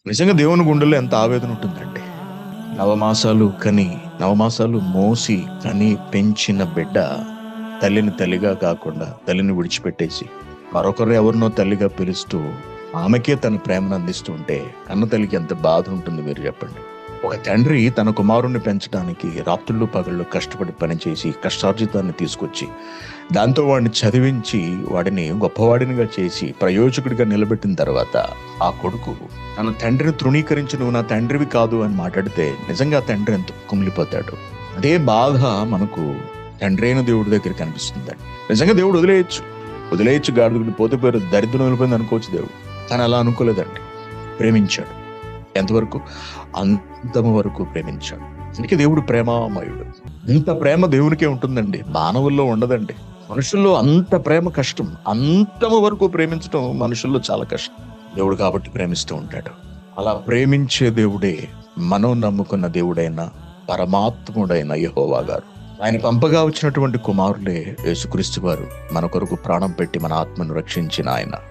నిజంగా దేవుని గుండెల్లో ఎంత ఆవేదన ఉంటుందండి. నవమాసాలు మోసి కని పెంచిన బిడ్డ తల్లిని తల్లిగా కాకుండా తల్లిని విడిచిపెట్టేసి మరొకరు ఎవరినో తల్లిగా పిలుస్తూ ఆమెకే తన ప్రేమను అందిస్తూ ఉంటే కన్న తల్లికి ఎంత బాధ ఉంటుంది మీరు చెప్పండి. ఒక తండ్రి తన కుమారుణ్ణి పెంచడానికి రాత్రుళ్ళు పగళ్ళు కష్టపడి పనిచేసి కష్టార్జితాన్ని తీసుకొచ్చి దాంతో వాడిని చదివించి వాడిని గొప్పవాడినిగా చేసి ప్రయోజకుడిగా నిలబెట్టిన తర్వాత ఆ కొడుకు తన తండ్రిని తృణీకరించి నువ్వు నా తండ్రివి కాదు అని మాట్లాడితే నిజంగా తండ్రి ఎంత కుమిలిపోతాడు. అదే బాధ మనకు తండ్రి అయిన దేవుడి దగ్గర కనిపిస్తుందండి. నిజంగా దేవుడు వదిలేయచ్చు గాడిదలు పోతే పేరు దరిద్రం వెళ్ళిపోయింది అనుకోవచ్చు దేవుడు. కానీ అలా అనుకోలేదండి. ప్రేమించాడు. ఎంతవరకు? అంతము వరకు ప్రేమించాడు. అందుకే దేవుడు ప్రేమామయుడు. ఇంత ప్రేమ దేవునికే ఉంటుందండి, మానవుల్లో ఉండదండి. మనుషుల్లో అంత ప్రేమ కష్టం. అంతము వరకు ప్రేమించడం మనుషుల్లో చాలా కష్టం. దేవుడు కాబట్టి ప్రేమిస్తూ ఉంటాడు. అలా ప్రేమించే దేవుడే మనం నమ్ముకున్న దేవుడైన పరమాత్ముడైన యెహోవా గారు. ఆయన పంపగా వచ్చినటువంటి కుమారులే యేసుక్రీస్తు వారు. మన కొరకు ప్రాణం పెట్టి మన ఆత్మను రక్షించిన ఆయన.